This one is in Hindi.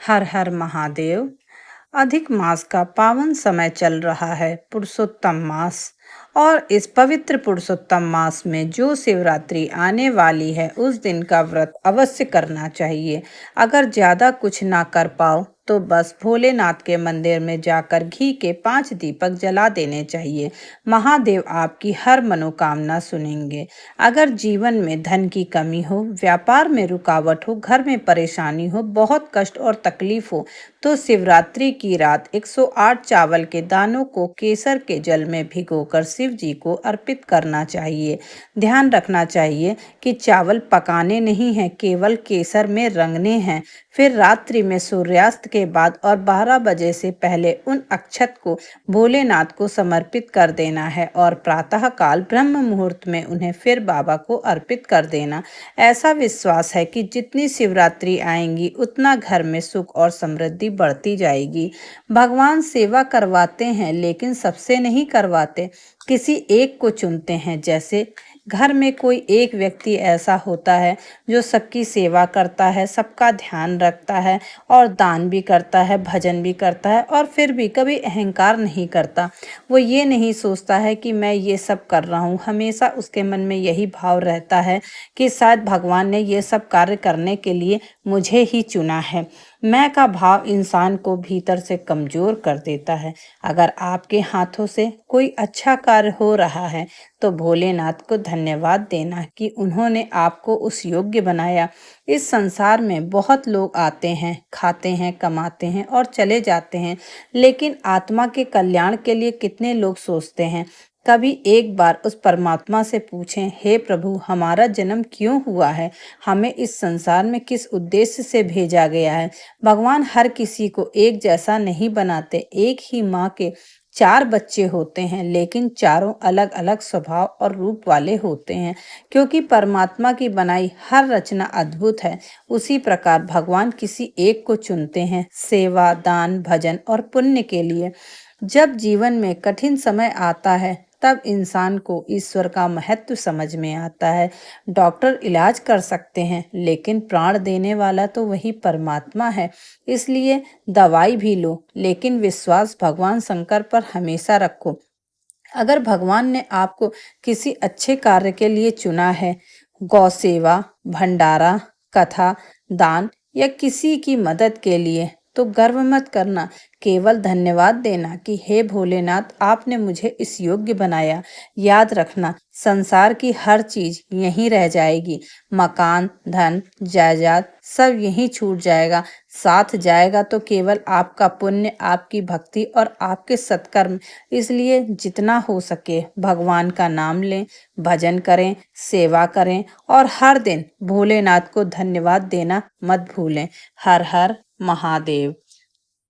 हर हर महादेव। अधिक मास का पावन समय चल रहा है, पुरुषोत्तम मास। और इस पवित्र पुरुषोत्तम मास में जो शिवरात्रि आने वाली है उस दिन का व्रत अवश्य करना चाहिए। अगर ज़्यादा कुछ ना कर पाओ तो बस भोलेनाथ के मंदिर में जाकर घी के 5 दीपक जला देने चाहिए। महादेव आपकी हर मनोकामना सुनेंगे। अगर जीवन में धन की कमी हो, व्यापार में रुकावट हो, घर में परेशानी हो, बहुत कष्ट और तकलीफ हो, तो शिवरात्रि की रात 108 चावल के दानों को केसर के जल में भिगोकर शिव जी को अर्पित करना चाहिए। ध्यान रखना चाहिए कि चावल पकाने नहीं हैं, केवल केसर में रंगने हैं। फिर रात्रि में सूर्यास्त के बाद और 12 बजे से पहले उन अक्षत को भोलेनाथ को समर्पित कर देना है और प्रातः काल ब्रह्म मुहूर्त में उन्हें फिर बाबा को अर्पित कर देना। ऐसा विश्वास है कि जितनी शिवरात्रि आएंगी उतना घर में सुख और समृद्धि बढ़ती जाएगी। भगवान सेवा करवाते हैं लेकिन सबसे नहीं करवाते, किसी एक को चुनते हैं। जैसे घर में कोई एक व्यक्ति ऐसा होता है जो सबकी सेवा करता है, सबका ध्यान रखता है और दान भी करता है, भजन भी करता है और फिर भी कभी अहंकार नहीं करता। वो ये नहीं सोचता है कि मैं ये सब कर रहा हूँ। हमेशा उसके मन में यही भाव रहता है कि शायद भगवान ने ये सब कार्य करने के लिए मुझे ही चुना है। मैं का भाव इंसान को भीतर से कमजोर कर देता है। अगर आपके हाथों से कोई अच्छा कार्य हो रहा है तो भोलेनाथ को धन्यवाद देना कि उन्होंने आपको उस योग्य बनाया। इस संसार में बहुत लोग आते हैं, खाते हैं, कमाते हैं और चले जाते हैं, लेकिन आत्मा के कल्याण के लिए कितने लोग सोचते हैं। कभी एक बार उस परमात्मा से पूछें, हे प्रभु, हमारा जन्म क्यों हुआ है? हमें इस संसार में किस उद्देश्य से भेजा गया है? भगवान हर किसी को एक जैसा नहीं बनाते। एक ही माँ के 4 बच्चे होते हैं लेकिन चारों अलग अलग स्वभाव और रूप वाले होते हैं, क्योंकि परमात्मा की बनाई हर रचना अद्भुत है। उसी प्रकार भगवान किसी एक को चुनते हैं सेवा, दान, भजन और पुण्य के लिए। जब जीवन में कठिन समय आता है तब इंसान को ईश्वर का महत्व समझ में आता है। डॉक्टर इलाज कर सकते हैं लेकिन प्राण देने वाला तो वही परमात्मा है। इसलिए दवाई भी लो लेकिन विश्वास भगवान शंकर पर हमेशा रखो। अगर भगवान ने आपको किसी अच्छे कार्य के लिए चुना है, गौ सेवा, भंडारा, कथा, दान या किसी की मदद के लिए, तो गर्व मत करना, केवल धन्यवाद देना कि हे भोलेनाथ, आपने मुझे इस योग्य बनाया। याद रखना, संसार की हर चीज यहीं रह जाएगी। मकान, धन, जायदाद सब यहीं छूट जाएगा। साथ जाएगा तो केवल आपका पुण्य, आपकी भक्ति और आपके सत्कर्म। इसलिए जितना हो सके भगवान का नाम लें, भजन करें, सेवा करें और हर दिन भोलेनाथ को धन्यवाद देना मत भूलें। हर हर महादेव।